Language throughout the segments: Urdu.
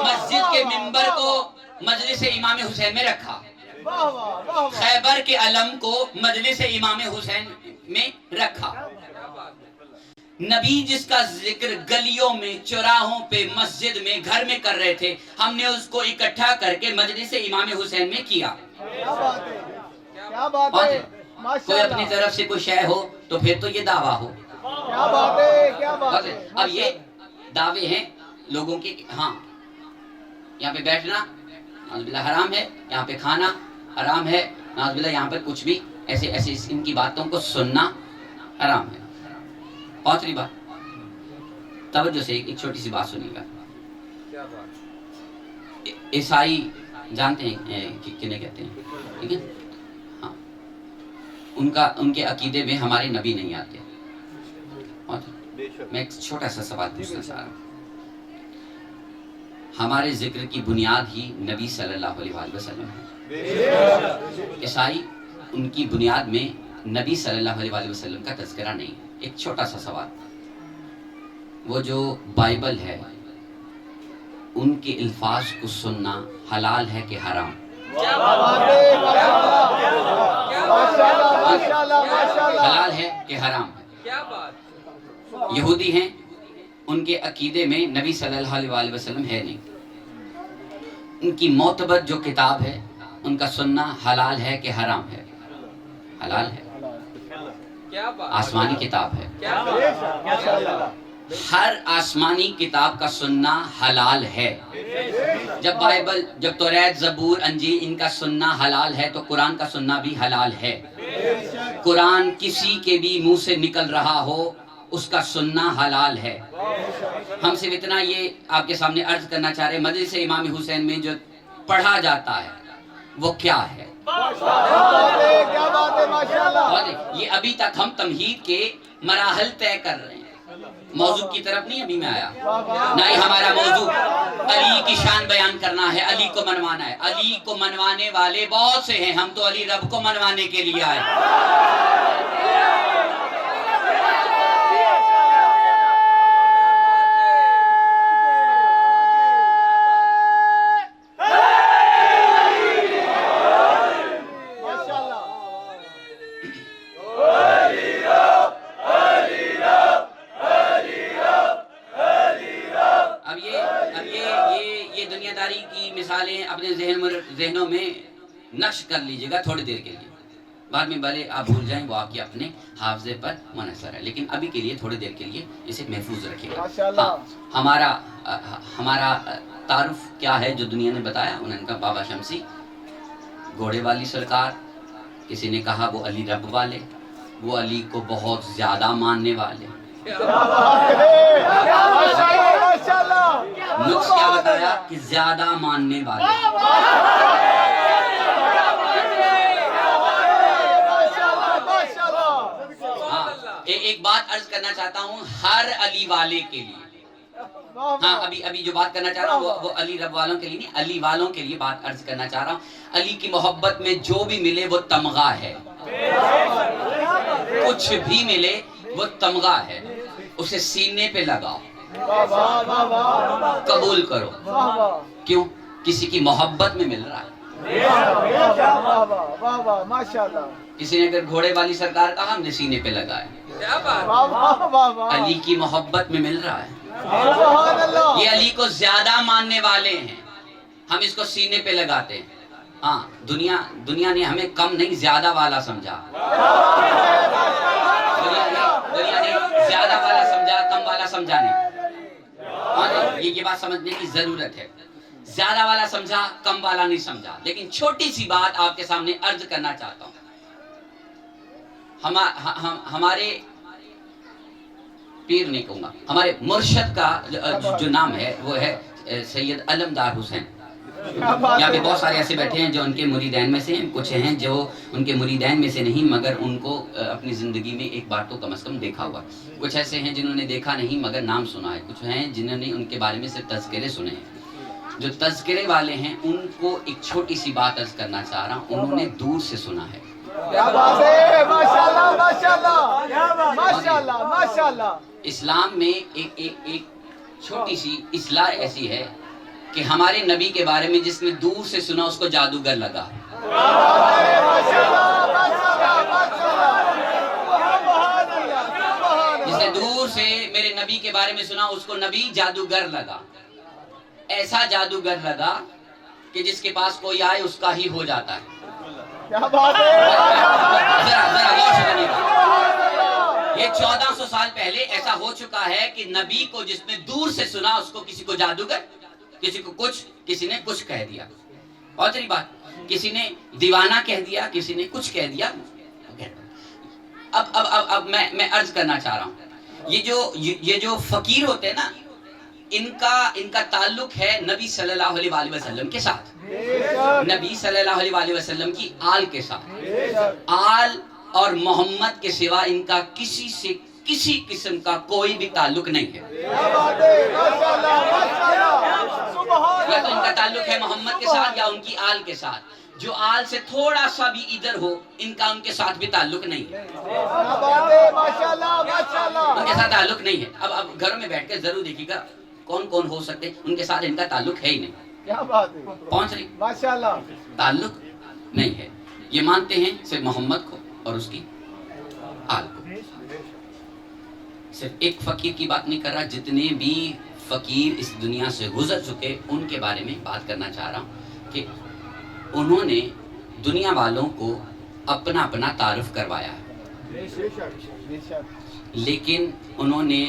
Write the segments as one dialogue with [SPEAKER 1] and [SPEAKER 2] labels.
[SPEAKER 1] مسجد کے منبر کو مجلس امام حسین میں رکھا، خیبر کے علم کو مجلس امام حسین میں رکھا۔ نبی جس کا ذکر گلیوں میں، چوراہوں پہ، مسجد میں، گھر میں کر رہے تھے، ہم نے اس کو اکٹھا کر کے مجلس امام حسین میں کیا۔
[SPEAKER 2] کیا بات ہے،
[SPEAKER 1] کوئی اپنی طرف سے کوئی شے ہو تو پھر تو یہ دعویٰ ہو۔
[SPEAKER 2] کیا بات ہے، کیا بات ہے۔
[SPEAKER 1] اب یہ دعوے ہیں لوگوں کے، ہاں یہاں پہ بیٹھنا نعوذ باللہ حرام ہے، یہاں پہ کھانا حرام ہے، نعوذ باللہ یہاں پر کچھ بھی ایسے ان کی باتوں کو سننا حرام ہے۔ پانچویں بات، توجہ سے ایک چھوٹی سی بات سنیے گا۔ عیسائی جانتے ہیں کنہیں کہتے ہیں، ٹھیک ہے؟ ہاں، ان کے عقیدے میں ہمارے نبی نہیں آتے۔ میں ایک چھوٹا سا سوال پوچھنا چاہ رہا ہوں۔ ہمارے ذکر کی بنیاد ہی نبی صلی اللہ علیہ وآلہ وسلم ہے۔ عیسائی ان کی بنیاد میں نبی صلی اللہ علیہ وآلہ وسلم کا تذکرہ نہیں ہے۔ ایک چھوٹا سا سوال، وہ جو بائبل ہے ان کے الفاظ کو سننا حلال ہے کہ حرام؟ حلال ہے کہ حرام ہے؟ یہودی ہیں، ان کے عقیدے میں نبی صلی اللہ علیہ وسلم ہے نہیں۔ ان کی معتبر جو کتاب ہے ان کا سننا حلال ہے کہ حرام ہے؟ حلال ہے، آسمانی کتاب ہے۔ ہر آسمانی کتاب کا سننا حلال ہے۔ جب بائبل، جب توریت، زبور، انجیل ان کا سننا حلال ہے تو قرآن کا سننا بھی حلال ہے۔ قرآن کسی کے بھی منہ سے نکل رہا ہو اس کا سننا حلال ہے۔ ہم صرف اتنا یہ آپ کے سامنے عرض کرنا چاہ رہے ہیں، مجلس امام حسین میں جو پڑھا جاتا ہے وہ کیا ہے؟ یہ ابھی تک ہم تمہید کے مراحل طے کر رہے ہیں، موضوع کی طرف نہیں ابھی میں آیا۔ نہ ہی ہمارا موضوع علی کی شان بیان کرنا ہے، علی کو منوانا ہے۔ علی کو منوانے والے بہت سے ہیں، ہم تو علی رب کو منوانے کے لیے آئے۔ اپنے ذہنوں میں نقش کر لیجئے گا تھوڑی دیر کے لیے، بعد میں بھلے آپ بھول جائیں، وہ آپ کے اپنے حافظے پر منحصر ہے، لیکن ابھی کے لیے تھوڑی دیر کے لیے اسے محفوظ رکھیے گا۔ ہمارا تعارف کیا ہے جو دنیا نے بتایا؟ انہوں نے کہا بابا شمسی گھوڑے والی سرکار، کسی نے کہا وہ علی رب والے، وہ علی کو بہت زیادہ ماننے والے۔ نقص کیا بتایا؟ کہ زیادہ ماننے والے۔ ایک بات عرض کرنا چاہتا ہوں ہر علی والے کے لیے، ہاں ابھی جو بات کرنا چاہ رہا ہوں وہ علی رب والوں کے لیے نہیں، علی والوں کے لیے بات عرض کرنا چاہ رہا ہوں۔ علی کی محبت میں جو بھی ملے وہ تمغہ ہے، کچھ بھی ملے وہ تمغہ ہے، اسے سینے پہ لگاؤ، قبول کرو۔ کیوں؟ کسی کی محبت میں مل رہا ہے۔ کسی نے اگر گھوڑے والی سرکار کہا، ہم نے سینے پہ لگائے، علی کی محبت میں مل رہا ہے۔ یہ علی کو زیادہ ماننے والے ہیں، ہم اس کو سینے پہ لگاتے ہیں۔ ہاں، دنیا نے ہمیں کم نہیں زیادہ والا سمجھا، دنیا نے زیادہ والا سمجھا، کم والا سمجھا نہیں۔ یہ بات سمجھنے کی ضرورت ہے، زیادہ والا سمجھا، کم والا نہیں سمجھا۔ لیکن چھوٹی سی بات آپ کے سامنے عرض کرنا چاہتا ہوں۔ ہمارے پیر نہیں کہوں گا، ہمارے مرشد کا جو نام ہے وہ ہے سید علمدار حسین۔ یہاں پہ بہت سارے ایسے بیٹھے ہیں جو ان کے مریدین میں سے ہیں، کچھ ہیں جو ان کے مریدین میں سے نہیں مگر ان کو اپنی زندگی میں ایک بار تو کم از کم دیکھا ہوا، کچھ ایسے ہیں جنہوں نے دیکھا نہیں مگر نام سنا ہے، کچھ ہیں جنہوں نے ان کے بارے میں صرف تذکرے سنے ہیں۔ جو تذکرے والے ہیں ان کو ایک چھوٹی سی بات عرض کرنا چاہ رہا ہوں، انہوں نے دور سے سنا ہے۔ اسلام میں ایک چھوٹی سی اصلاح ایسی ہے کہ ہمارے نبی کے بارے میں جس نے دور سے سنا اس کو جادوگر لگا. جس نے دور سے میرے نبی کے بارے میں سنا اس کو نبی جادوگر لگا. ایسا جادوگر لگا کہ جس کے پاس کوئی آئے اس کا ہی ہو جاتا ہے.
[SPEAKER 2] کیا بات ہے.
[SPEAKER 1] ذرا غور سے سنیے گا. یہ 1400 سال پہلے ایسا ہو چکا ہے کہ نبی کو جس نے دور سے سنا اس کو کسی کو جادوگر, کسی کو کچھ, کسی نے کچھ کہہ دیا. اور تیری بات, کسی نے دیوانہ کہہ دیا, کسی نے کچھ کہہ دیا. اب میں عرض کرنا چاہ رہا ہوں, یہ جو فقیر ہوتے ہیں نا, ان کا تعلق ہے نبی صلی اللہ علیہ وآلہ وسلم کے ساتھ, نبی صلی اللہ علیہ وآلہ وسلم کی آل کے ساتھ. آل اور محمد کے سوا ان کا کسی سے کسی قسم کا کوئی بھی تعلق نہیں ہے. یا تو ان کا تعلق ہے محمد کے ساتھ یا ان کی آل کے ساتھ. جو آل سے تھوڑا سا بھی ادھر ہو ان کا ان کے ساتھ بھی تعلق نہیں ہے. ان کے ساتھ تعلق نہیں ہے. اب گھروں میں بیٹھ کے ضرور دیکھیے گا کون کون ہو سکتے ہیں ان کے ساتھ ان کا تعلق ہے ہی نہیں.
[SPEAKER 2] کیا بات ہے.
[SPEAKER 1] پہنچ رہی,
[SPEAKER 2] ماشاءاللہ
[SPEAKER 1] تعلق نہیں ہے. یہ مانتے ہیں صرف محمد کو اور اس کی آل کو. صرف ایک فقیر کی بات نہیں کر رہا, جتنے بھی فقیر اس دنیا سے گزر چکے ان کے بارے میں بات کرنا چاہ رہا ہوں کہ انہوں نے دنیا والوں کو اپنا اپنا تعارف کروایا ہے, لیکن انہوں نے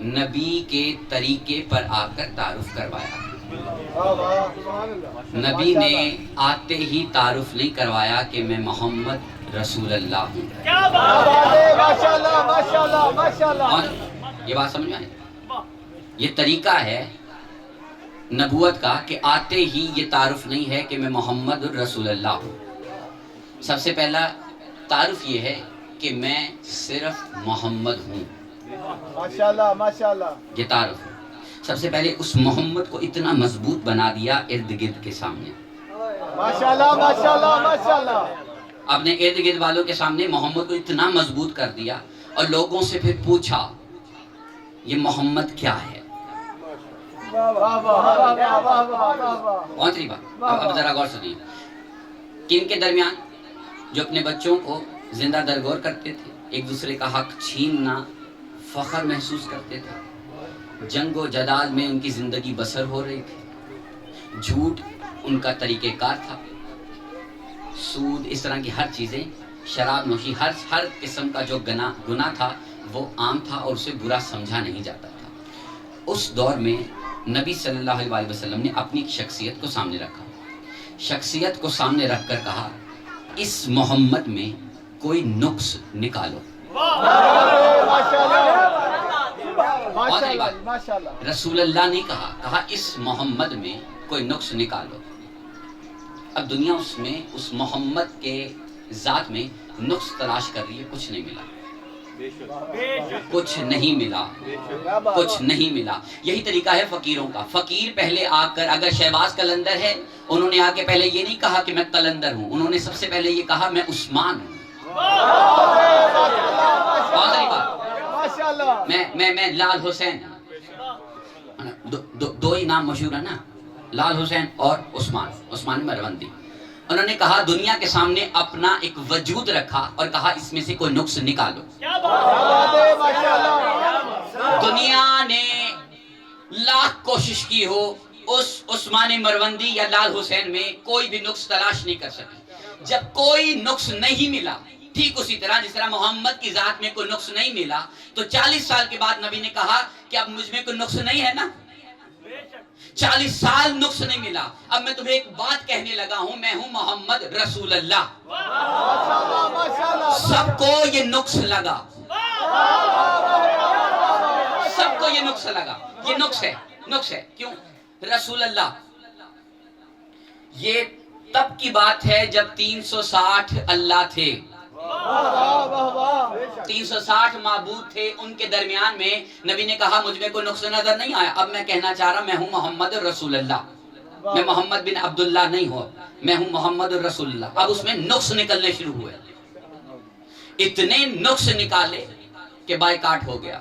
[SPEAKER 1] نبی کے طریقے پر آ کر تعارف کروایا. نبی نے آتے ہی تعارف نہیں کروایا کہ میں محمد رسول اللہ ہوں. اور یہ بات سمجھ میں آئی, یہ طریقہ ہے نبوت کا کہ آتے ہی یہ تعارف نہیں ہے کہ میں محمد رسول اللہ ہوں. سب سے پہلا تعارف یہ ہے کہ میں صرف محمد ہوں.
[SPEAKER 2] ماشاءاللہ ماشاءاللہ.
[SPEAKER 1] یہ تعارف ہے. سب سے پہلے اس محمد کو اتنا مضبوط بنا دیا ارد گرد کے سامنے.
[SPEAKER 2] ماشاءاللہ ماشاءاللہ ماشاءاللہ.
[SPEAKER 1] اپنے ارد گرد والوں کے سامنے محمد کو اتنا مضبوط کر دیا اور لوگوں سے پھر پوچھا یہ محمد کیا ہے. پہنچ رہی بات. اب ذرا غور سنیے. کن کے درمیان جو اپنے بچوں کو زندہ درگور کرتے تھے, ایک دوسرے کا حق چھیننا فخر محسوس کرتے تھے, جنگ و جدال میں ان کی زندگی بسر ہو رہی تھی, جھوٹ ان کا طریقہ کار تھا, سود اس طرح کی ہر چیزیں, شراب نوشی, ہر قسم کا جو گناہ تھا وہ عام تھا اور اسے برا سمجھا نہیں جاتا تھا. اس دور میں نبی صلی اللہ علیہ وسلم نے اپنی شخصیت کو سامنے رکھا. شخصیت کو سامنے رکھ کر کہا اس محمد میں کوئی نقص نکالو. رسول اللہ نے کہا اس محمد میں کوئی نقص نکالو. اب دنیا اس محمد کے ذات میں نقص تلاش کر رہی ہے, کچھ نہیں ملا, کچھ نہیں ملا, کچھ نہیں ملا. یہی طریقہ ہے فقیروں کا. فقیر پہلے آ کر, اگر شہباز قلندر ہے, انہوں نے آ کے پہلے یہ نہیں کہا کہ میں قلندر ہوں, انہوں نے سب سے پہلے یہ کہا میں عثمان ہوں. میں لال حسین, دو ہی نام مشہور ہے نا, لال حسین اور عثمان مروندی. انہوں نے کہا دنیا کے سامنے اپنا ایک وجود رکھا اور کہا اس میں سے کوئی نقص نکالو. دنیا نے لاکھ کوشش کی ہو اس عثمان مروندی یا لال حسین میں کوئی بھی نقص تلاش نہیں کر سکی. جب کوئی نقص نہیں ملا, ٹھیک اسی طرح جس طرح محمد کی ذات میں کوئی نقص نہیں ملا, تو 40 سال کے بعد نبی نے کہا کہ اب مجھ میں کوئی نقص نہیں ہے نا. 40 سال نقص نہیں ملا, اب میں تمہیں ایک بات کہنے لگا ہوں, میں ہوں محمد رسول اللہ. سب کو یہ نقص لگا, سب کو یہ نقص لگا. یہ نقص ہے. کیوں رسول اللہ؟ یہ تب کی بات ہے جب 360 اللہ تھے, 360 معبود تھے. ان کے درمیان میں نبی نے کہا مجھ میں کوئی نقص نظر نہیں آیا. اب میں کہنا چاہ رہا میں ہوں محمد رسول اللہ, میں محمد بن عبداللہ نہیں ہوں, میں ہوں محمد رسول اللہ. اب اس میں نقص نکلنے شروع ہوئے, اتنے نقص نکالے کہ بائیکاٹ ہو گیا.